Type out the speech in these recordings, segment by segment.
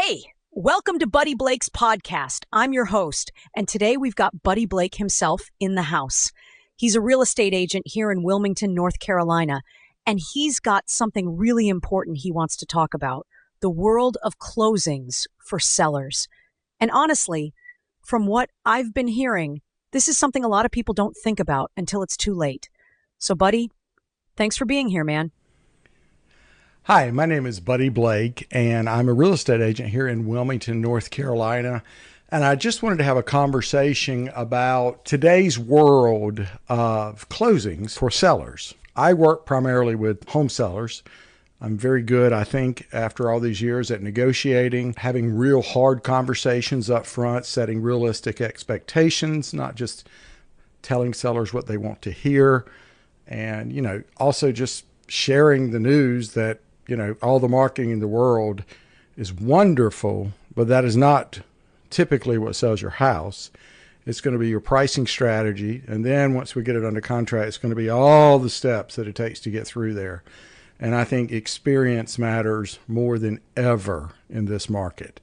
Hey, welcome to Buddy Blake's podcast. I'm your host, and today we've got Buddy Blake himself in the house. He's a real estate agent here in Wilmington, North Carolina, and he's got something really important he wants to talk about, the world of closings for sellers. And honestly, from what I've been hearing, this is something a lot of people don't think about until it's too late. So, Buddy, thanks for being here, man. Hi, my name is Buddy Blake, and I'm a real estate agent here in Wilmington, North Carolina. And I just wanted to have a conversation about today's world of closings for sellers. I work primarily with home sellers. I'm very good, I think, after all these years at negotiating, having real hard conversations up front, setting realistic expectations, not just telling sellers what they want to hear. And, also just sharing the news that all the marketing in the world is wonderful, but that is not typically what sells your house. It's going to be your pricing strategy. And then once we get it under contract, it's going to be all the steps that it takes to get through there. And I think experience matters more than ever in this market,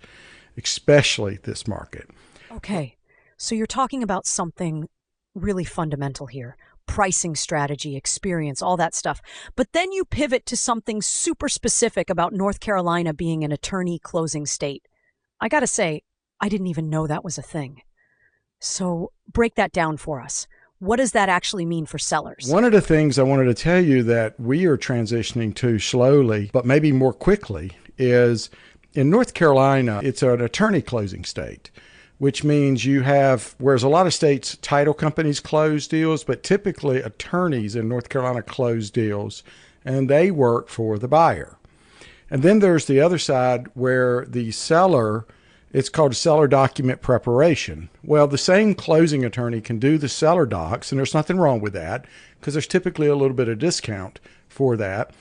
especially this market. Okay, so you're talking about something really fundamental here. Pricing strategy, experience, all that stuff. But then you pivot to something super specific about North Carolina being an attorney closing state. I got to say, I didn't even know that was a thing. So break that down for us. What does that actually mean for sellers? One of the things I wanted to tell you that we are transitioning to slowly, but maybe more quickly, is in North Carolina, it's an attorney closing state, which means you have, whereas a lot of states, title companies close deals, but typically attorneys in North Carolina close deals, and they work for the buyer. And then there's the other side where the seller, it's called seller document preparation. Well, the same closing attorney can do the seller docs, and there's nothing wrong with that because there's typically a little bit of discount for that.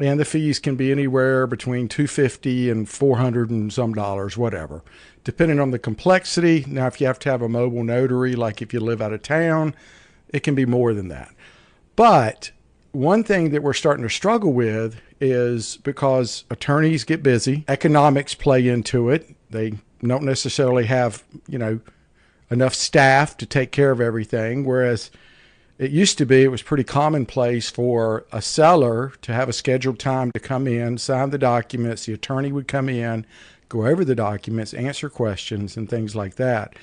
And the fees can be anywhere between $250 and $400 and some dollars, whatever, depending on the complexity. Now, if you have to have a mobile notary, like if you live out of town, it can be more than that. But one thing that we're starting to struggle with is because attorneys get busy, economics play into it. They don't necessarily have, enough staff to take care of everything, whereas it used to be, it was pretty commonplace for a seller to have a scheduled time to come in, sign the documents. The attorney would come in, go over the documents, answer questions and things like that.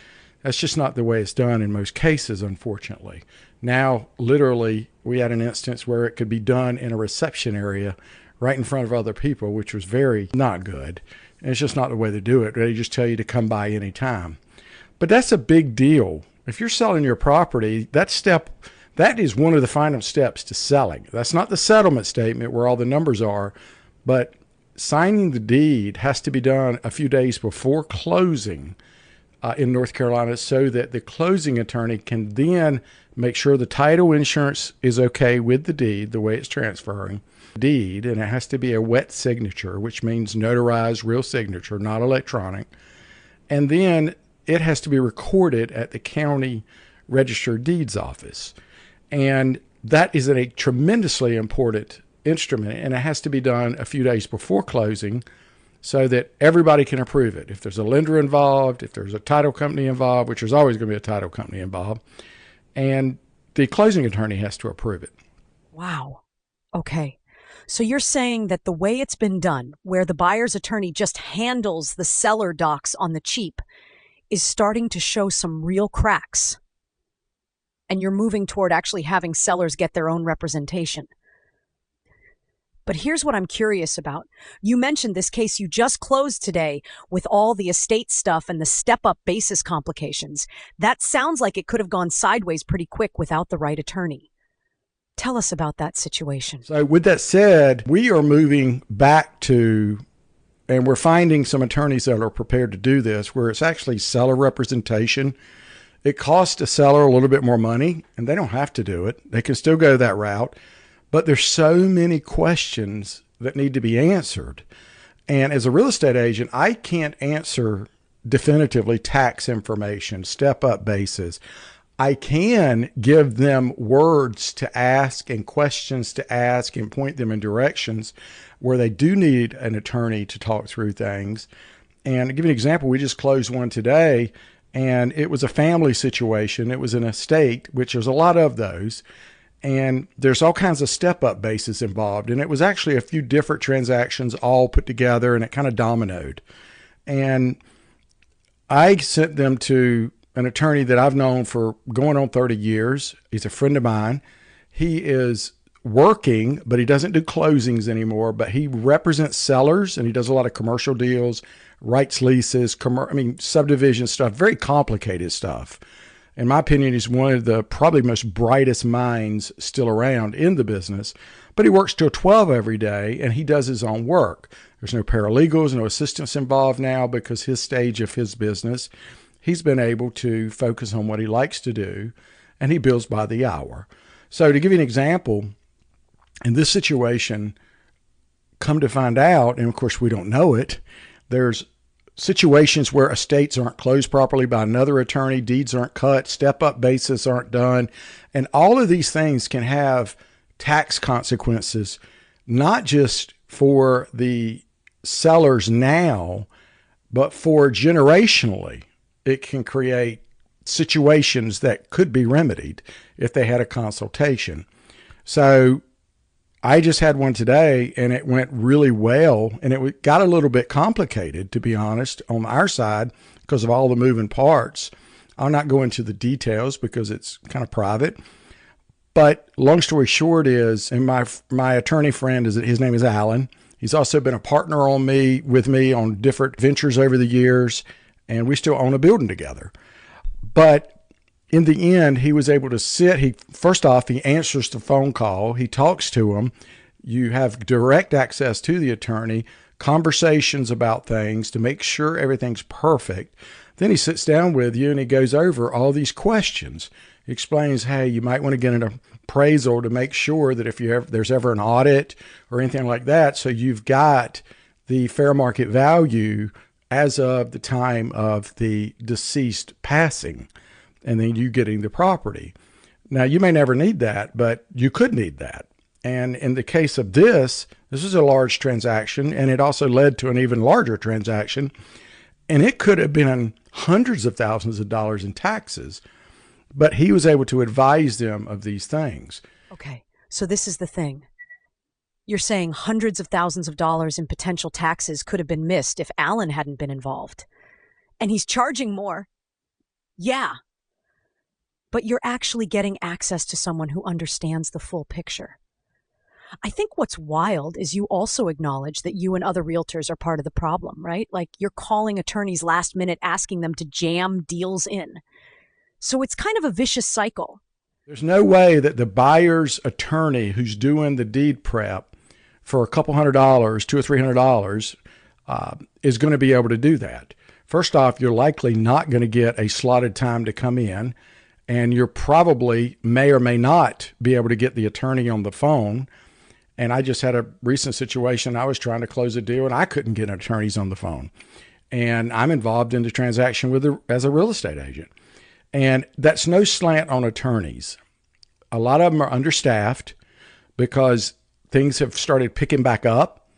That's just not the way it's done in most cases, unfortunately. Now, literally, we had an instance where it could be done in a reception area right in front of other people, which was very not good. And it's just not the way to do it. They just tell you to come by any time. But that's a big deal. If you're selling your property, that is one of the final steps to selling. That's not the settlement statement where all the numbers are, but signing the deed has to be done a few days before closing in North Carolina so that the closing attorney can then make sure the title insurance is okay with the deed, the way it's transferring deed, and it has to be a wet signature, which means notarized real signature, not electronic. And then it has to be recorded at the county registered deeds office. And that is a tremendously important instrument, and it has to be done a few days before closing so that everybody can approve it. If there's a lender involved, if there's a title company involved, which there's always going to be a title company involved, and the closing attorney has to approve it. Wow. Okay. So you're saying that the way it's been done, where the buyer's attorney just handles the seller docs on the cheap, is starting to show some real cracks. And you're moving toward actually having sellers get their own representation. But here's what I'm curious about. You mentioned this case you just closed today with all the estate stuff and the step-up basis complications. That sounds like it could have gone sideways pretty quick without the right attorney. Tell us about that situation. So with that said, we are moving back to, and we're finding some attorneys that are prepared to do this, where it's actually seller representation. It costs a seller a little bit more money, and they don't have to do it. They can still go that route. But there's so many questions that need to be answered. And as a real estate agent, I can't answer definitively tax information, step-up basis. I can give them words to ask and questions to ask and point them in directions where they do need an attorney to talk through things. And to give you an example, we just closed one today, and it was a family situation. It was an estate, which there's a lot of those. And there's all kinds of step-up bases involved. And it was actually a few different transactions all put together, and it kind of dominoed. And I sent them to an attorney that I've known for going on 30 years. He's a friend of mine. He is working, but he doesn't do closings anymore, but he represents sellers, and he does a lot of commercial deals, writes leases, subdivision stuff, very complicated stuff. In my opinion, he's one of the probably most brightest minds still around in the business, but he works till 12 every day, and he does his own work. There's no paralegals, no assistants involved now because his stage of his business, he's been able to focus on what he likes to do, and he bills by the hour. So to give you an example, in this situation, come to find out, and of course we don't know it, there's situations where estates aren't closed properly by another attorney, deeds aren't cut, step-up basis aren't done, and all of these things can have tax consequences, not just for the sellers now, but for generationally. It can create situations that could be remedied if they had a consultation. So I just had one today, and it went really well, and it got a little bit complicated, to be honest, on our side because of all the moving parts. I'll not go into the details because it's kind of private. But long story short is, and my attorney friend, his name is Alan. He's also been a partner with me on different ventures over the years, and we still own a building together. But in the end, he was able to sit. First off, he answers the phone call. He talks to him. You have direct access to the attorney, conversations about things to make sure everything's perfect. Then he sits down with you and he goes over all these questions. He explains, hey, you might want to get an appraisal to make sure that if there's ever an audit or anything like that, so you've got the fair market value as of the time of the deceased passing, and then you getting the property. Now, you may never need that, but you could need that. And in the case of this is a large transaction, and it also led to an even larger transaction, and it could have been hundreds of thousands of dollars in taxes, but he was able to advise them of these things. Okay, so this is the thing. You're saying hundreds of thousands of dollars in potential taxes could have been missed if Alan hadn't been involved. And he's charging more. Yeah. But you're actually getting access to someone who understands the full picture. I think what's wild is you also acknowledge that you and other realtors are part of the problem, right? Like you're calling attorneys last minute, asking them to jam deals in. So it's kind of a vicious cycle. There's no way that the buyer's attorney who's doing the deed prep for a couple $100, $200 or $300, is going to be able to do that. First off, you're likely not going to get a slotted time to come in, and you're probably may or may not be able to get the attorney on the phone. And I just had a recent situation. I was trying to close a deal, and I couldn't get attorneys on the phone. And I'm involved in the transaction as a real estate agent. And that's no slant on attorneys. A lot of them are understaffed because things have started picking back up.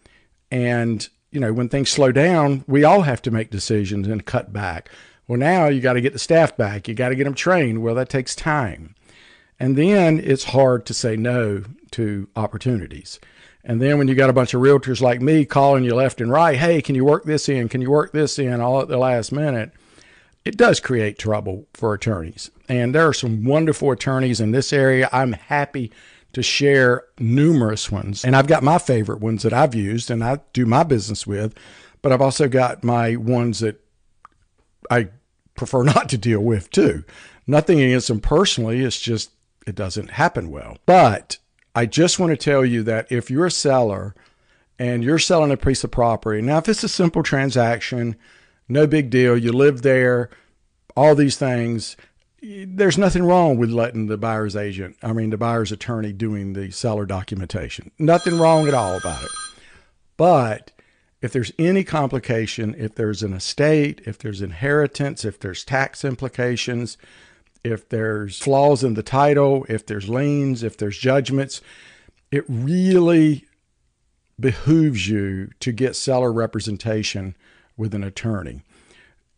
And, when things slow down, we all have to make decisions and cut back. Well, now you got to get the staff back. You got to get them trained. Well, that takes time. And then it's hard to say no to opportunities. And then when you got a bunch of realtors like me calling you left and right, hey, can you work this in? Can you work this in? All at the last minute, it does create trouble for attorneys. And there are some wonderful attorneys in this area. I'm happy to share numerous ones. And I've got my favorite ones that I've used and I do my business with, but I've also got my ones that I prefer not to deal with too. Nothing against them personally. It's just, it doesn't happen well. But I just want to tell you that if you're a seller and you're selling a piece of property, now if it's a simple transaction, no big deal, you live there, all these things, there's nothing wrong with letting the buyer's attorney doing the seller documentation. Nothing wrong at all about it. But if there's any complication, if there's an estate, if there's inheritance, if there's tax implications, if there's flaws in the title, if there's liens, if there's judgments, it really behooves you to get seller representation with an attorney.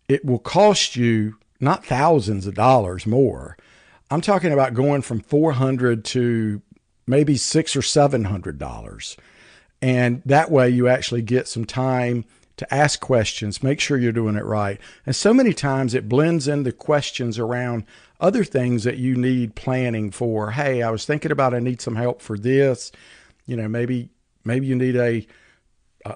It will cost you not thousands of dollars more. I'm talking about going from $400 to maybe $600 or $700. And that way you actually get some time to ask questions, make sure you're doing it right. And so many times it blends in the questions around other things that you need planning for. Hey, I was thinking about, I need some help for this. Maybe you need a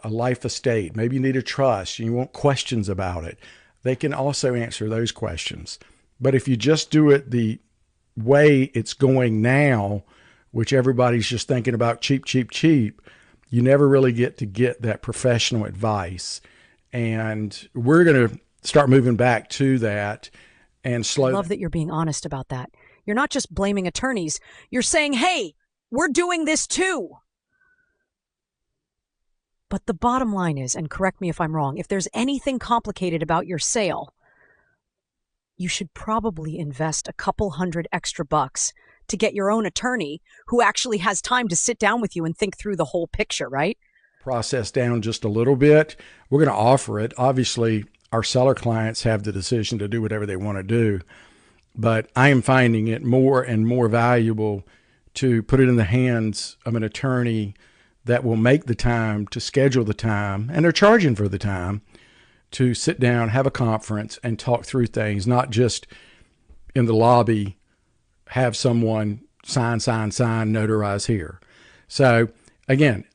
life estate. Maybe you need a trust. You want questions about it. They can also answer those questions. But if you just do it the way it's going now, which everybody's just thinking about cheap, cheap, cheap, you never really get that professional advice. And we're going to start moving back to that and I love that you're being honest about that. You're not just blaming attorneys. You're saying, hey, we're doing this too. But the bottom line is, and correct me if I'm wrong, if there's anything complicated about your sale, you should probably invest a couple $100 extra to get your own attorney who actually has time to sit down with you and think through the whole picture, right? Process down just a little bit. We're going to offer it. Obviously, our seller clients have the decision to do whatever they want to do, but I am finding it more and more valuable to put it in the hands of an attorney that will make the time to schedule the time, and they're charging for the time to sit down, have a conference, and talk through things, not just in the lobby, have someone sign, notarize here. So again,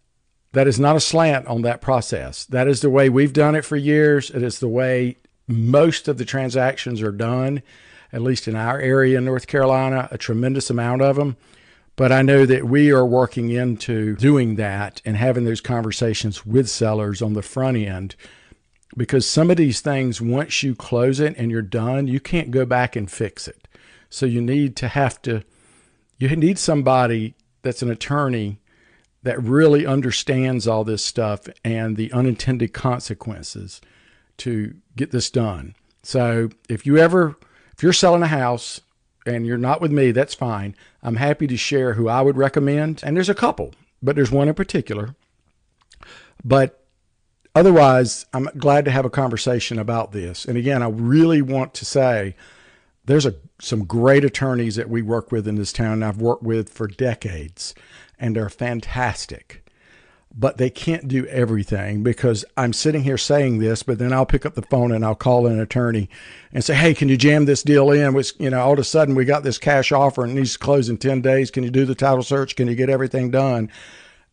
that is not a slant on that process. That is the way we've done it for years. It is the way most of the transactions are done, at least in our area in North Carolina, a tremendous amount of them. But I know that we are working into doing that and having those conversations with sellers on the front end, because some of these things, once you close it and you're done, you can't go back and fix it. So you need somebody that's an attorney that really understands all this stuff and the unintended consequences to get this done. So if you're selling a house and you're not with me, that's fine. I'm happy to share who I would recommend. And there's a couple, but there's one in particular. But otherwise, I'm glad to have a conversation about this. And again, I really want to say there's some great attorneys that we work with in this town, and I've worked with for decades, and they're fantastic. But they can't do everything, because I'm sitting here saying this, but then I'll pick up the phone and I'll call an attorney and say, hey, can you jam this deal in? Which, all of a sudden we got this cash offer and it needs to close in 10 days. Can you do the title search? Can you get everything done?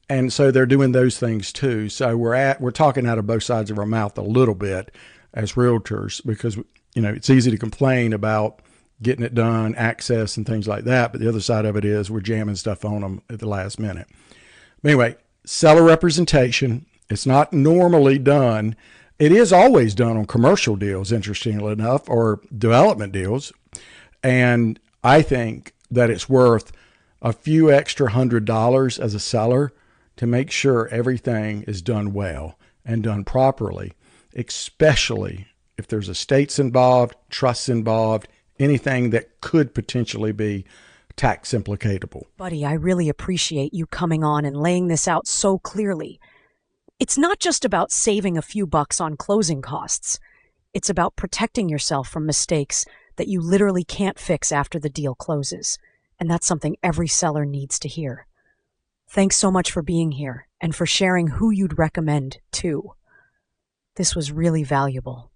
And so they're doing those things too. So we're talking out of both sides of our mouth a little bit as realtors, because, it's easy to complain about getting it done, access and things like that. But the other side of it is we're jamming stuff on them at the last minute. But anyway, seller representation, it's not normally done. It is always done on commercial deals, interestingly enough, or development deals. And I think that it's worth a few extra $100 as a seller to make sure everything is done well and done properly, especially if there's estates involved, trusts involved, anything that could potentially be tax implicatable. Buddy, I really appreciate you coming on and laying this out so clearly. It's not just about saving a few bucks on closing costs. It's about protecting yourself from mistakes that you literally can't fix after the deal closes. And that's something every seller needs to hear. Thanks so much for being here and for sharing who you'd recommend too. This was really valuable.